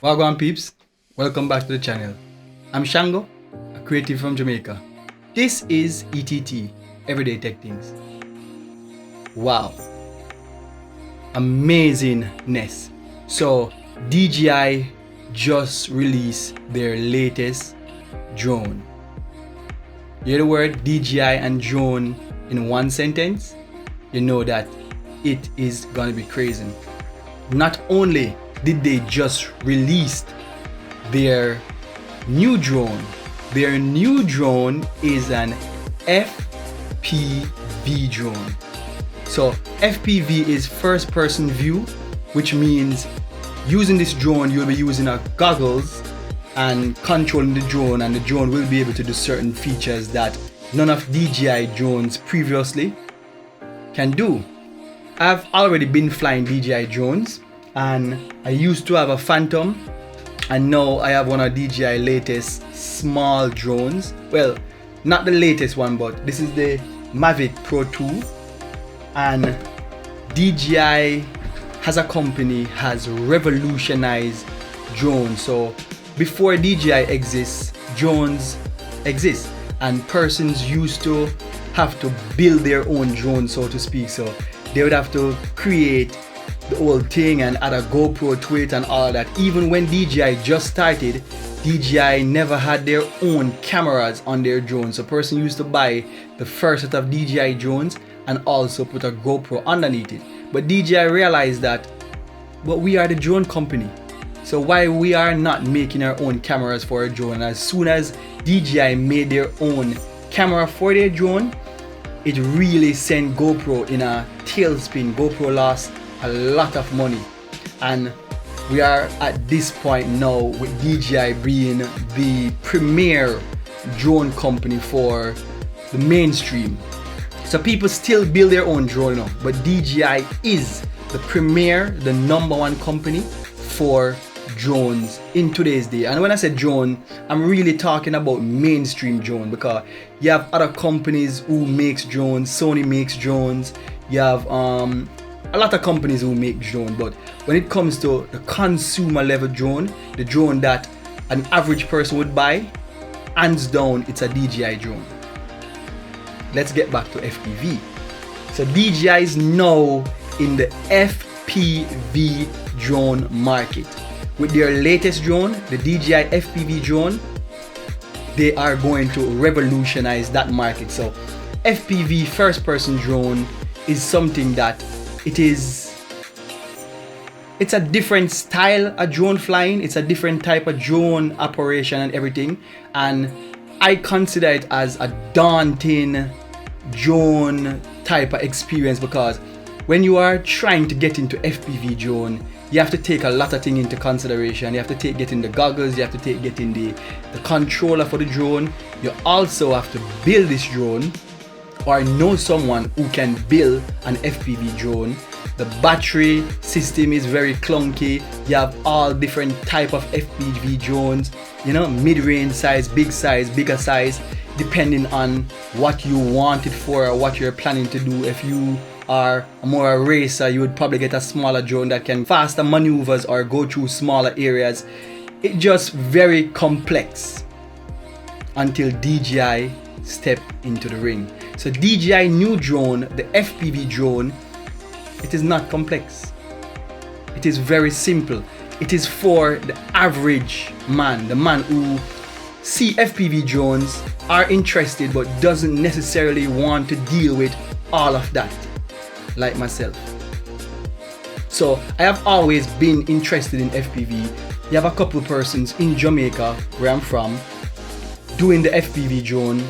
Wagwan peeps, welcome back to the channel. I'm Shango, a creative from Jamaica. This is ETT, Everyday Tech Things. Wow, amazingness. So DJI just released their latest drone. You hear the word DJI and drone in one sentence? You know that it is gonna be crazy. Not only did they just release their new drone is an FPV drone. So FPV is first person view, which means using this drone you'll be using a goggles and controlling the drone, and the drone will be able to do certain features that none of DJI drones previously can do. I've already been flying DJI drones, and I used to have a Phantom, and now I have one of DJI latest small drones. Well, not the latest one, but this is the Mavic Pro 2, and DJI as a company has revolutionized drones. So before DJI exists, drones exist, and persons used to have to build their own drone, so to speak. So they would have to create the whole thing and add a GoPro to it and all that. Even when DJI just started, DJI never had their own cameras on their drones. So person used to buy the first set of DJI drones and also put a GoPro underneath it. But DJI realized that, but we are the drone company, so why we are not making our own cameras for a drone? And as soon as DJI made their own camera for their drone, it really sent GoPro in a tailspin. GoPro lost a lot of money, and we are at this point now with DJI being the premier drone company for the mainstream. So people still build their own drone now, but DJI is the premier, the number one company for drones in today's day. And when I say drone, I'm really talking about mainstream drone, because you have other companies who makes drones. Sony makes drones. You have a lot of companies who make drone, but when it comes to the consumer level drone, the drone that an average person would buy, hands down, it's a DJI drone. Let's get back to FPV. So DJI is now in the FPV drone market. With their latest drone, the DJI FPV drone, they are going to revolutionize that market. So FPV first person drone is something that it's a different style of drone flying. It's a different type of drone operation and everything, and I consider it as a daunting drone type of experience, because when you are trying to get into FPV drone, you have to take a lot of things into consideration. You have to getting the goggles, you have to getting the controller for the drone. You also have to build this drone or know someone who can build an FPV drone. The battery system is very clunky. You have all different type of FPV drones, you know, mid-range size, bigger size, depending on what you want it for or what you're planning to do. If you are more a racer, you would probably get a smaller drone that can faster maneuvers or go through smaller areas. It's just very complex until DJI step into the ring. So DJI new drone, the FPV drone, it is not complex. It is very simple. It is for the average man, the man who see FPV drones, are interested but doesn't necessarily want to deal with all of that, like myself. So I have always been interested in FPV. You have a couple persons in Jamaica, where I'm from, doing the FPV drone.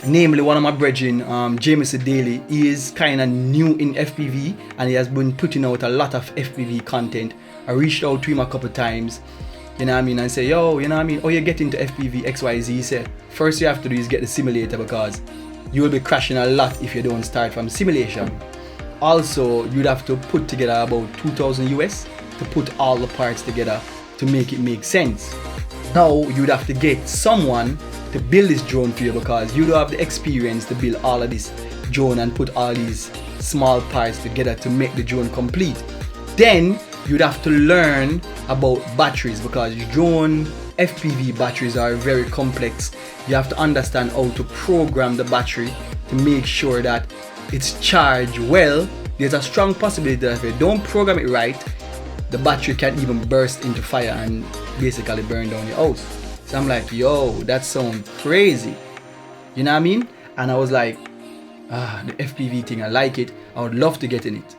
Namely, one of my brethren, Jameson Daly. He is kind of new in FPV, and he has been putting out a lot of FPV content. I reached out to him a couple times, you know what I mean, and say, yo, you know what I mean, oh, you get into FPV XYZ. He said, first you have to do is get the simulator, because you will be crashing a lot if you don't start from simulation. Also, you'd have to put together about 2,000 US to put all the parts together to make it make sense. Now you'd have to get someone to build this drone for you, because you don't have the experience to build all of this drone and put all these small parts together to make the drone complete. Then you'd have to learn about batteries, because drone FPV batteries are very complex. You have to understand how to program the battery to make sure that it's charged well. There's a strong possibility that if you don't program it right, the battery can even burst into fire and basically burn down your house. So I'm like, yo, that sounds crazy. You know what I mean? And I was like, the FPV thing, I like it. I would love to get in it.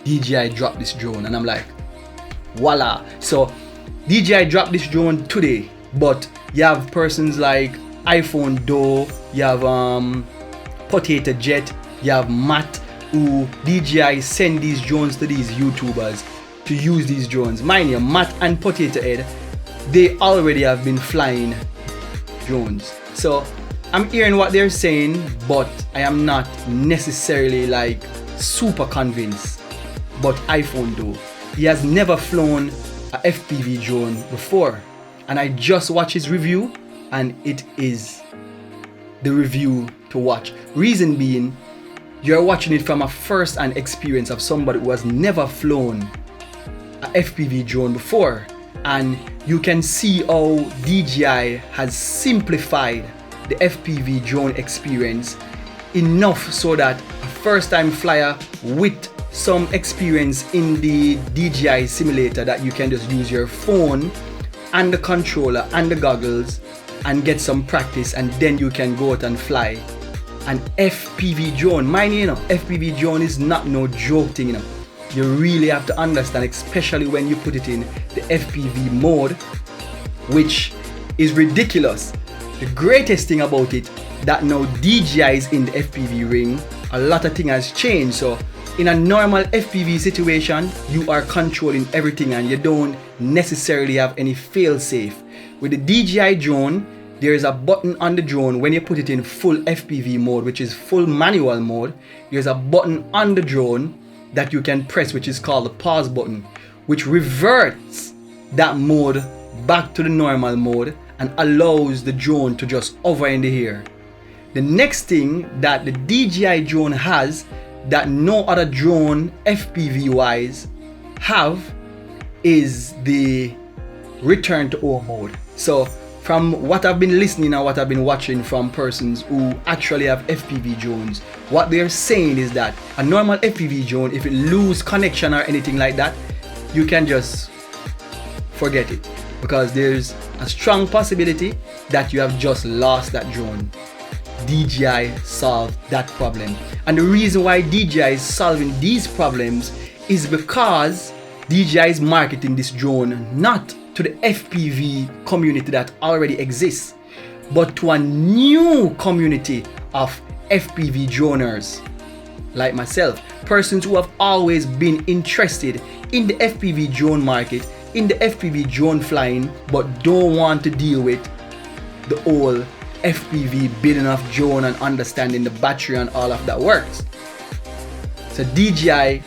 DJI dropped this drone, and I'm like, voila. So DJI dropped this drone today, but you have persons like iPhone Doe, you have Potato Jet, you have Matt, who DJI send these drones to these YouTubers to use these drones. Mind you, Matt and Potato Head, they already have been flying drones. So I'm hearing what they're saying, but I am not necessarily like super convinced. But iPhone Doe, he has never flown a FPV drone before, and I just watched his review, and it is the review to watch. Reason being, you're watching it from a first-hand experience of somebody who has never flown a FPV drone before, and you can see how DJI has simplified the FPV drone experience enough so that a first-time flyer with some experience in the DJI simulator, that you can just use your phone and the controller and the goggles and get some practice, and then you can go out and fly an FPV drone. Mind you, FPV drone is not no joke thing, You really have to understand, especially when you put it in the FPV mode, which is ridiculous. The greatest thing about it, that now DJI is in the FPV ring, a lot of things has changed. So in a normal FPV situation, you are controlling everything and you don't necessarily have any fail-safe. With the DJI drone, there is a button on the drone when you put it in full FPV mode, which is full manual mode. There's a button on the drone that you can press, which is called the pause button, which reverts that mode back to the normal mode and allows the drone to just hover in the air. The next thing that the DJI drone has that no other drone FPV wise have is the return to home mode. So from what I've been listening and what I've been watching from persons who actually have FPV drones, what they're saying is that a normal FPV drone, if it lose connection or anything like that, you can just forget it, because there's a strong possibility that you have just lost that drone. DJI solved that problem, and the reason why DJI is solving these problems is because DJI is marketing this drone not to the FPV community that already exists, but to a new community of FPV droners like myself, persons who have always been interested in the FPV drone market, in the FPV drone flying, but don't want to deal with the whole FPV building of drone and understanding the battery and all of that works. So DJI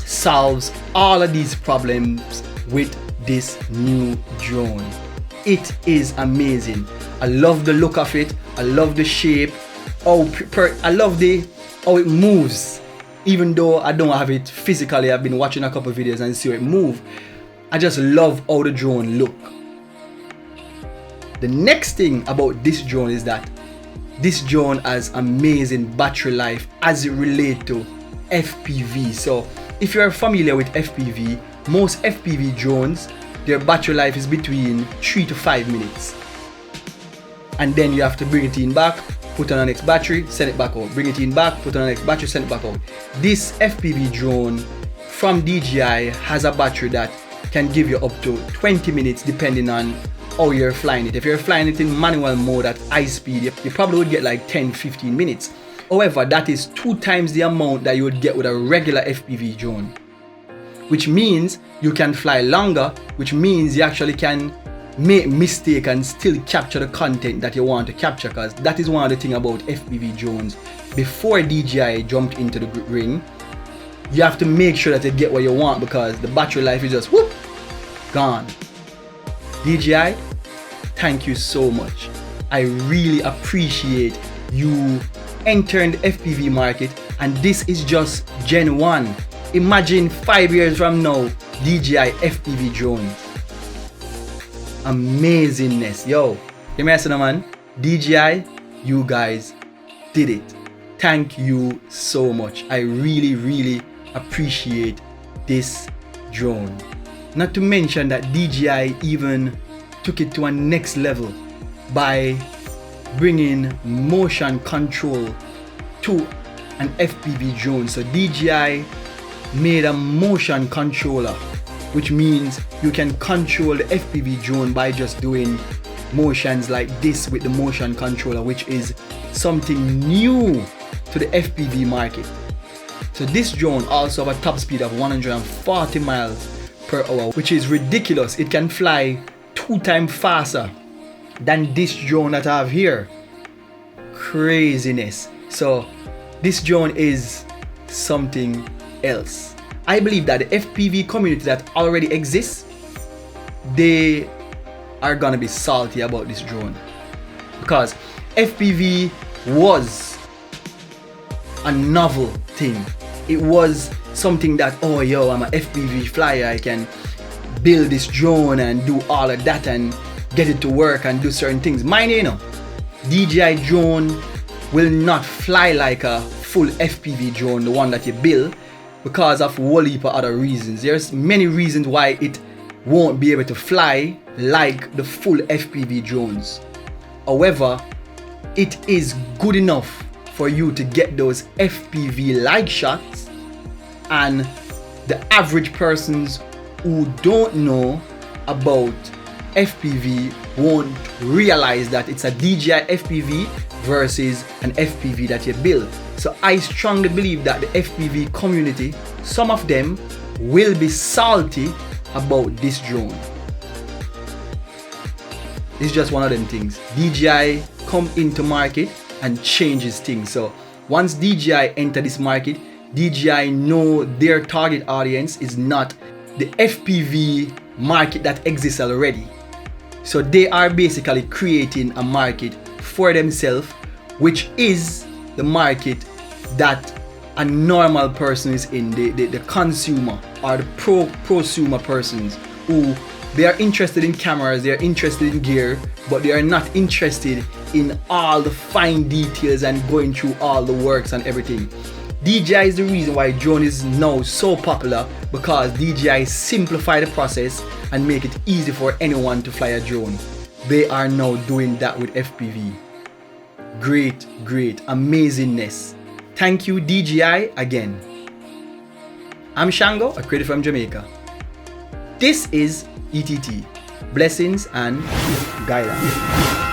solves all of these problems with this new drone. It is amazing. I love the look of it. I love the shape. I love how it moves. Even though I don't have it physically, I've been watching a couple of videos and see it move. I just love how the drone look. The next thing about this drone is that this drone has amazing battery life as it relates to FPV. So if you're familiar with FPV, most FPV drones, their battery life is between 3 to 5 minutes. And then you have to bring it in back, put on the next battery, send it back out. Bring it in back, put on the next battery, send it back out. This FPV drone from DJI has a battery that can give you up to 20 minutes depending on how you're flying it. If you're flying it in manual mode at high speed, you probably would get like 10-15 minutes. However, that is 2 times the amount that you would get with a regular FPV drone, which means you can fly longer, which means you actually can make mistake and still capture the content that you want to capture, because that is one of the things about FPV drones. Before DJI jumped into the ring, you have to make sure that you get what you want, because the battery life is just whoop, gone. DJI thank you so much. I really appreciate you entering the FPV market, and this is just Gen 1. Imagine 5 years from now, DJI FPV drones. Amazingness, yo. Give me a second, man. DJI, you guys did it. Thank you so much. I really appreciate this drone. Not to mention that DJI even took it to a next level by bringing motion control to an FPV drone. So DJI made a motion controller, which means you can control the FPV drone by just doing motions like this with the motion controller, which is something new to the FPV market. So this drone also have a top speed of 140 miles per hour, which is ridiculous. It can fly 2 times faster than this drone that I have here. Craziness. So this drone is something else. I believe that the FPV community that already exists, they are gonna be salty about this drone, because FPV was a novel thing. It was something that, oh yo, I'm an FPV flyer, I can build this drone and do all of that and get it to work and do certain things. Mind you know, DJI drone will not fly like a full FPV drone, the one that you build, because of a whole heap of other reasons. There's many reasons why it won't be able to fly like the full FPV drones. However, it is good enough for you to get those FPV like shots, and the average persons who don't know about FPV won't realize that it's a DJI FPV versus an FPV that you build. So I strongly believe that the FPV community, some of them will be salty about this drone. It's just one of them things. DJI come into market and changes things. So once DJI enter this market, DJI know their target audience is not the FPV market that exists already. So they are basically creating a market for themselves, which is the market that a normal person is in, the consumer or the prosumer persons, who they are interested in cameras, they are interested in gear, but they are not interested in all the fine details and going through all the works and everything. DJI is the reason why drone is now so popular, because DJI simplify the process and make it easy for anyone to fly a drone. They are now doing that with FPV. Great amazingness. Thank you DJI again. I'm Shango, a creator from Jamaica. This is ETT. Blessings and guidance.